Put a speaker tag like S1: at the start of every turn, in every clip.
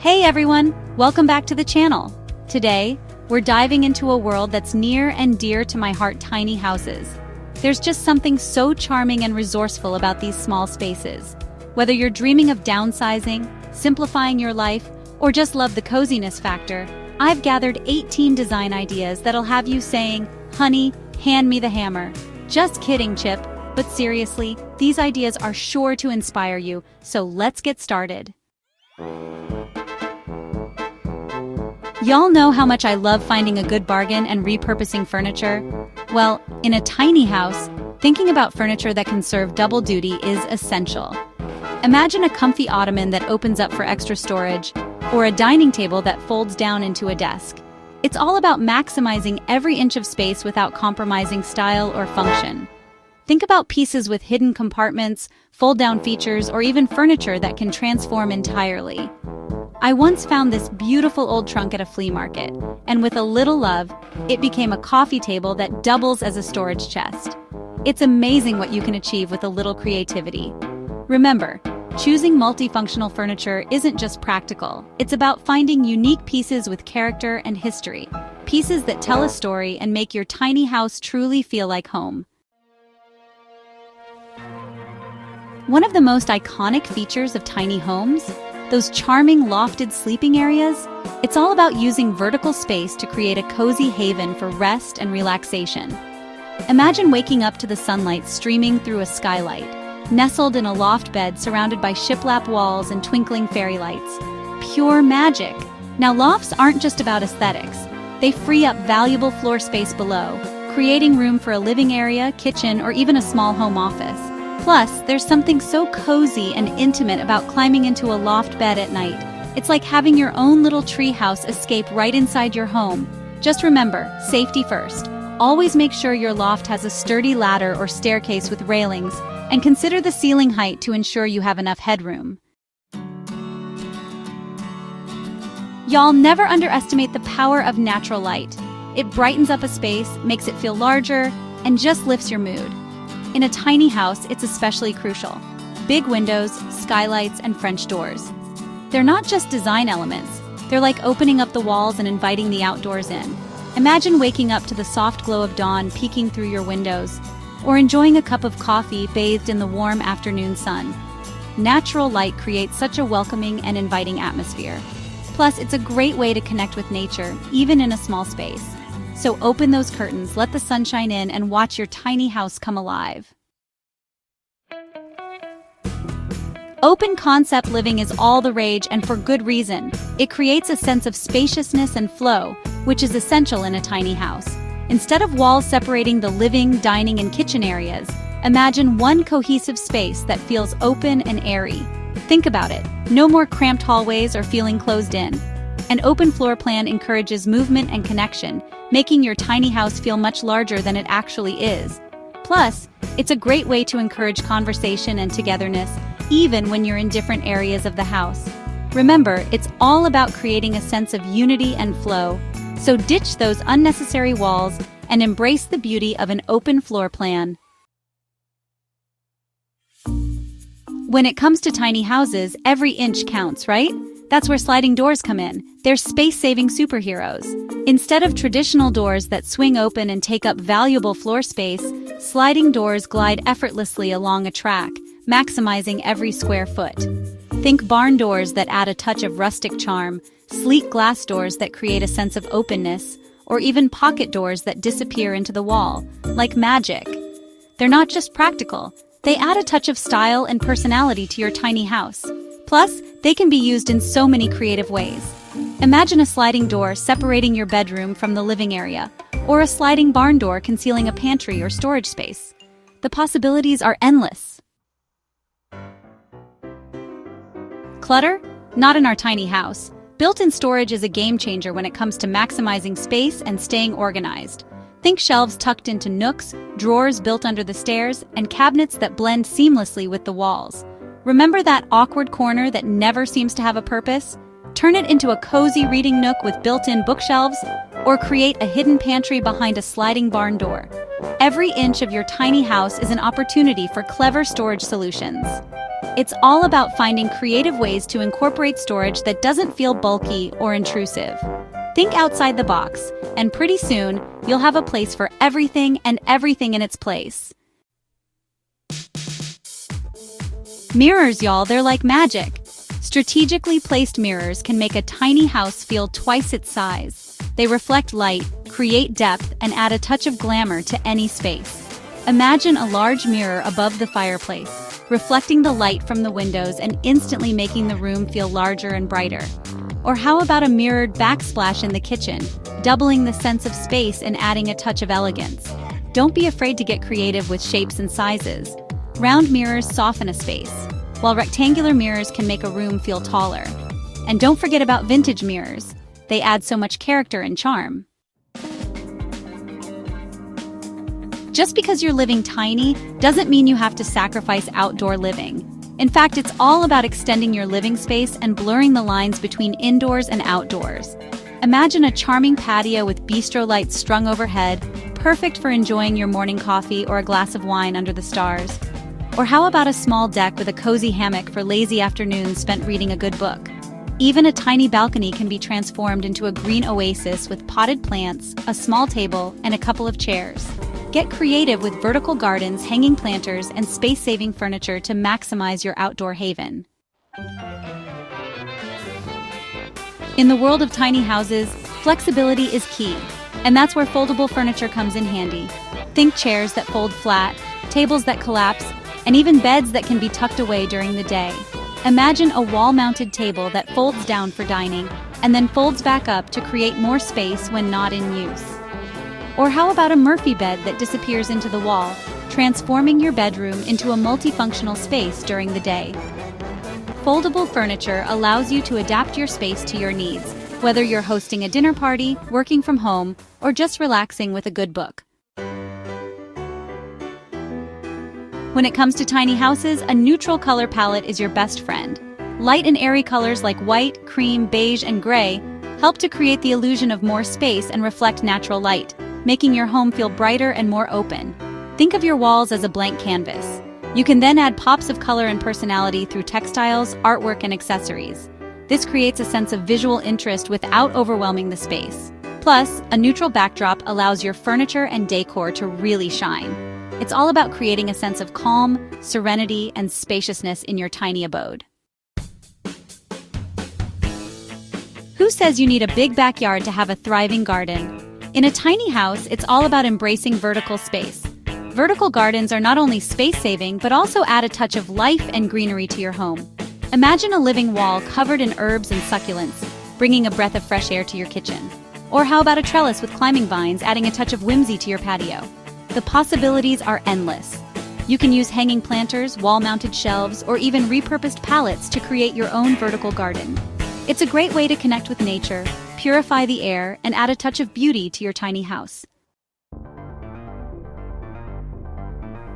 S1: Hey everyone, welcome back to the channel. Today, we're diving into a world that's near and dear to my heart: tiny houses. There's just something so charming and resourceful about these small spaces. Whether you're dreaming of downsizing, simplifying your life, or just love the coziness factor, I've gathered 18 design ideas that'll have you saying, "Honey, hand me the hammer." Just kidding, Chip, but seriously, these ideas are sure to inspire you, so let's get started. Y'all know how much I love finding a good bargain and repurposing furniture? Well, in a tiny house, thinking about furniture that can serve double duty is essential. Imagine a comfy ottoman that opens up for extra storage, or a dining table that folds down into a desk. It's all about maximizing every inch of space without compromising style or function. Think about pieces with hidden compartments, fold-down features, or even furniture that can transform entirely. I once found this beautiful old trunk at a flea market, and with a little love, it became a coffee table that doubles as a storage chest. It's amazing what you can achieve with a little creativity. Remember, choosing multifunctional furniture isn't just practical. It's about finding unique pieces with character and history, pieces that tell a story and make your tiny house truly feel like home. One of the most iconic features of tiny homes, those charming lofted sleeping areas, it's all about using vertical space to create a cozy haven for rest and relaxation. Imagine waking up to the sunlight streaming through a skylight, nestled in a loft bed surrounded by shiplap walls and twinkling fairy lights. Pure magic! Now, lofts aren't just about aesthetics. They free up valuable floor space below, creating room for a living area, kitchen, or even a small home office. Plus, there's something so cozy and intimate about climbing into a loft bed at night. It's like having your own little treehouse escape right inside your home. Just remember, safety first. Always make sure your loft has a sturdy ladder or staircase with railings, and consider the ceiling height to ensure you have enough headroom. Y'all, never underestimate the power of natural light. It brightens up a space, makes it feel larger, and just lifts your mood. In a tiny house, it's especially crucial. Big windows, skylights, and French doors. They're not just design elements. They're like opening up the walls and inviting the outdoors in. Imagine waking up to the soft glow of dawn peeking through your windows, or enjoying a cup of coffee bathed in the warm afternoon sun. Natural light creates such a welcoming and inviting atmosphere. Plus, it's a great way to connect with nature, even in a small space. So open those curtains, let the sunshine in, and watch your tiny house come alive. Open concept living is all the rage, and for good reason. It creates a sense of spaciousness and flow, which is essential in a tiny house. Instead of walls separating the living, dining, and kitchen areas, imagine one cohesive space that feels open and airy. Think about it. No more cramped hallways or feeling closed in. An open floor plan encourages movement and connection, making your tiny house feel much larger than it actually is. Plus, it's a great way to encourage conversation and togetherness, even when you're in different areas of the house. Remember, it's all about creating a sense of unity and flow, so ditch those unnecessary walls and embrace the beauty of an open floor plan. When it comes to tiny houses, every inch counts, right? That's where sliding doors come in. They're space-saving superheroes. Instead of traditional doors that swing open and take up valuable floor space, sliding doors glide effortlessly along a track, maximizing every square foot. Think barn doors that add a touch of rustic charm, sleek glass doors that create a sense of openness, or even pocket doors that disappear into the wall, like magic. They're not just practical, they add a touch of style and personality to your tiny house. Plus, they can be used in so many creative ways. Imagine a sliding door separating your bedroom from the living area, or a sliding barn door concealing a pantry or storage space. The possibilities are endless. Clutter? Not in our tiny house. Built-in storage is a game changer when it comes to maximizing space and staying organized. Think shelves tucked into nooks, drawers built under the stairs, and cabinets that blend seamlessly with the walls. Remember that awkward corner that never seems to have a purpose? Turn it into a cozy reading nook with built-in bookshelves, or create a hidden pantry behind a sliding barn door. Every inch of your tiny house is an opportunity for clever storage solutions. It's all about finding creative ways to incorporate storage that doesn't feel bulky or intrusive. Think outside the box, and pretty soon, you'll have a place for everything and everything in its place. Mirrors, y'all, they're like magic. Strategically placed mirrors can make a tiny house feel twice its size. They reflect light, create depth, and add a touch of glamour to any space. Imagine a large mirror above the fireplace, reflecting the light from the windows and instantly making the room feel larger and brighter. Or how about a mirrored backsplash in the kitchen, doubling the sense of space and adding a touch of elegance? Don't be afraid to get creative with shapes and sizes. Round mirrors soften a space, while rectangular mirrors can make a room feel taller. And don't forget about vintage mirrors. They add so much character and charm. Just because you're living tiny doesn't mean you have to sacrifice outdoor living. In fact, it's all about extending your living space and blurring the lines between indoors and outdoors. Imagine a charming patio with bistro lights strung overhead, perfect for enjoying your morning coffee or a glass of wine under the stars. Or how about a small deck with a cozy hammock for lazy afternoons spent reading a good book? Even a tiny balcony can be transformed into a green oasis with potted plants, a small table, and a couple of chairs. Get creative with vertical gardens, hanging planters, and space-saving furniture to maximize your outdoor haven. In the world of tiny houses, flexibility is key, and that's where foldable furniture comes in handy. Think chairs that fold flat, tables that collapse, and even beds that can be tucked away during the day. Imagine a wall-mounted table that folds down for dining, and then folds back up to create more space when not in use. Or how about a Murphy bed that disappears into the wall, transforming your bedroom into a multifunctional space during the day? Foldable furniture allows you to adapt your space to your needs, whether you're hosting a dinner party, working from home, or just relaxing with a good book. When it comes to tiny houses, a neutral color palette is your best friend. Light and airy colors like white, cream, beige, and gray help to create the illusion of more space and reflect natural light, making your home feel brighter and more open. Think of your walls as a blank canvas. You can then add pops of color and personality through textiles, artwork, and accessories. This creates a sense of visual interest without overwhelming the space. Plus, a neutral backdrop allows your furniture and decor to really shine. It's all about creating a sense of calm, serenity, and spaciousness in your tiny abode. Who says you need a big backyard to have a thriving garden? In a tiny house, it's all about embracing vertical space. Vertical gardens are not only space-saving, but also add a touch of life and greenery to your home. Imagine a living wall covered in herbs and succulents, bringing a breath of fresh air to your kitchen. Or how about a trellis with climbing vines, adding a touch of whimsy to your patio? The possibilities are endless. You can use hanging planters, wall-mounted shelves, or even repurposed pallets to create your own vertical garden. It's a great way to connect with nature, purify the air, and add a touch of beauty to your tiny house.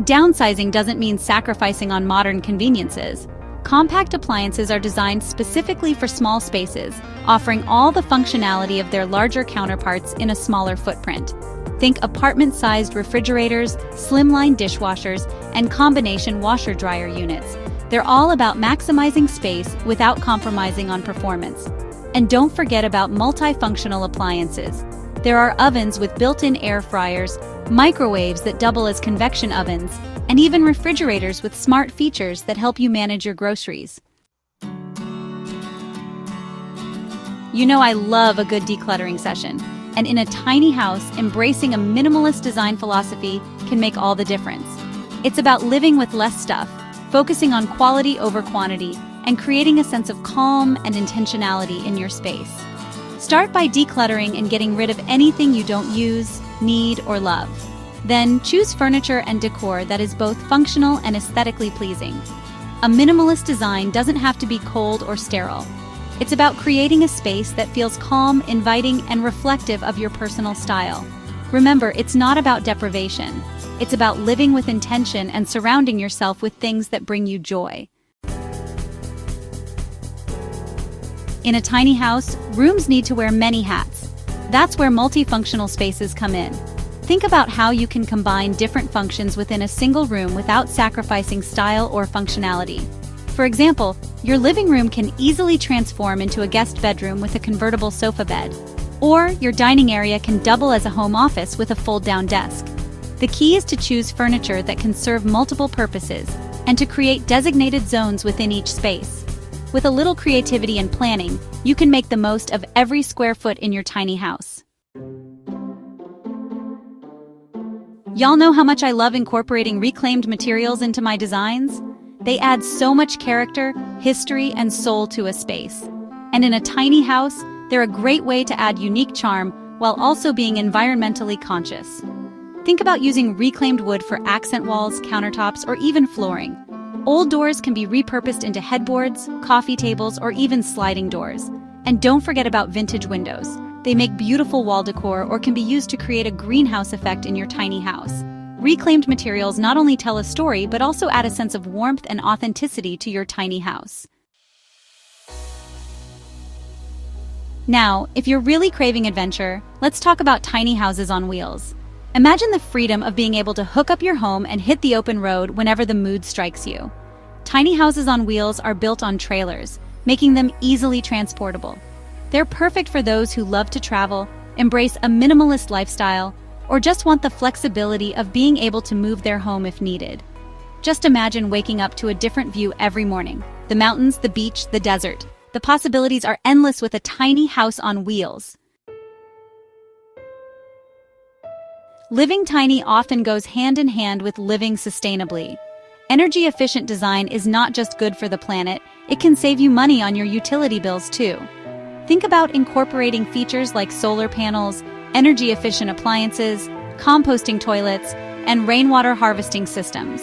S1: Downsizing doesn't mean sacrificing on modern conveniences. Compact appliances are designed specifically for small spaces, offering all the functionality of their larger counterparts in a smaller footprint. Think apartment-sized refrigerators, slimline dishwashers, and combination washer-dryer units. They're all about maximizing space without compromising on performance. And don't forget about multifunctional appliances. There are ovens with built-in air fryers, microwaves that double as convection ovens, and even refrigerators with smart features that help you manage your groceries. You know I love a good decluttering session, and in a tiny house, embracing a minimalist design philosophy can make all the difference. It's about living with less stuff, focusing on quality over quantity, and creating a sense of calm and intentionality in your space. Start by decluttering and getting rid of anything you don't use, need, or love. Then choose furniture and decor that is both functional and aesthetically pleasing. A minimalist design doesn't have to be cold or sterile. It's about creating a space that feels calm, inviting, and reflective of your personal style. Remember, it's not about deprivation. It's about living with intention and surrounding yourself with things that bring you joy. In a tiny house, rooms need to wear many hats. That's where multifunctional spaces come in. Think about how you can combine different functions within a single room without sacrificing style or functionality. For example, your living room can easily transform into a guest bedroom with a convertible sofa bed, or your dining area can double as a home office with a fold-down desk. The key is to choose furniture that can serve multiple purposes and to create designated zones within each space. With a little creativity and planning, you can make the most of every square foot in your tiny house. Y'all know how much I love incorporating reclaimed materials into my designs? They add so much character, history, and soul to a space. And in a tiny house, they're a great way to add unique charm while also being environmentally conscious. Think about using reclaimed wood for accent walls, countertops, or even flooring. Old doors can be repurposed into headboards, coffee tables, or even sliding doors. And don't forget about vintage windows. They make beautiful wall decor or can be used to create a greenhouse effect in your tiny house. Reclaimed materials not only tell a story, but also add a sense of warmth and authenticity to your tiny house. Now, if you're really craving adventure, let's talk about tiny houses on wheels. Imagine the freedom of being able to hook up your home and hit the open road whenever the mood strikes you. Tiny houses on wheels are built on trailers, making them easily transportable. They're perfect for those who love to travel, embrace a minimalist lifestyle, or just want the flexibility of being able to move their home if needed. Just imagine waking up to a different view every morning. The mountains, the beach, the desert. The possibilities are endless with a tiny house on wheels. Living tiny often goes hand in hand with living sustainably. Energy-efficient design is not just good for the planet, it can save you money on your utility bills too. Think about incorporating features like solar panels, energy-efficient appliances, composting toilets, and rainwater harvesting systems.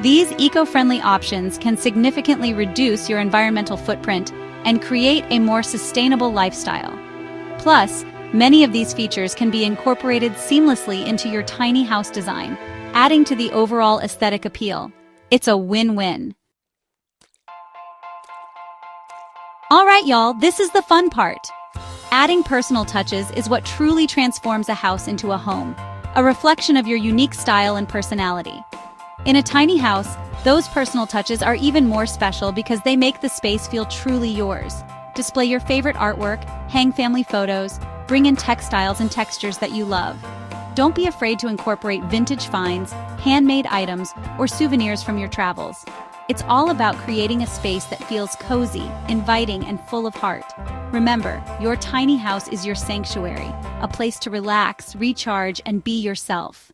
S1: These eco-friendly options can significantly reduce your environmental footprint and create a more sustainable lifestyle. Plus, many of these features can be incorporated seamlessly into your tiny house design, adding to the overall aesthetic appeal. It's a win-win. All right, y'all, this is the fun part. Adding personal touches is what truly transforms a house into a home, a reflection of your unique style and personality. In a tiny house, those personal touches are even more special because they make the space feel truly yours. Display your favorite artwork, hang family photos, bring in textiles and textures that you love. Don't be afraid to incorporate vintage finds, handmade items, or souvenirs from your travels. It's all about creating a space that feels cozy, inviting, and full of heart. Remember, your tiny house is your sanctuary, a place to relax, recharge, and be yourself.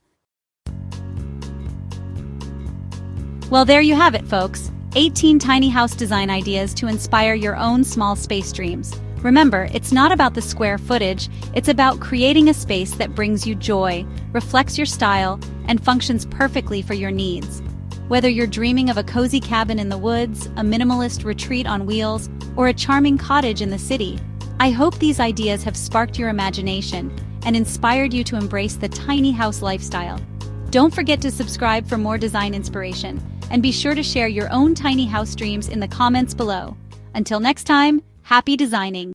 S1: Well, there you have it, folks. 18 tiny house design ideas to inspire your own small space dreams. Remember, it's not about the square footage, it's about creating a space that brings you joy, reflects your style, and functions perfectly for your needs. Whether you're dreaming of a cozy cabin in the woods, a minimalist retreat on wheels, or a charming cottage in the city, I hope these ideas have sparked your imagination and inspired you to embrace the tiny house lifestyle. Don't forget to subscribe for more design inspiration, and be sure to share your own tiny house dreams in the comments below. Until next time, happy designing!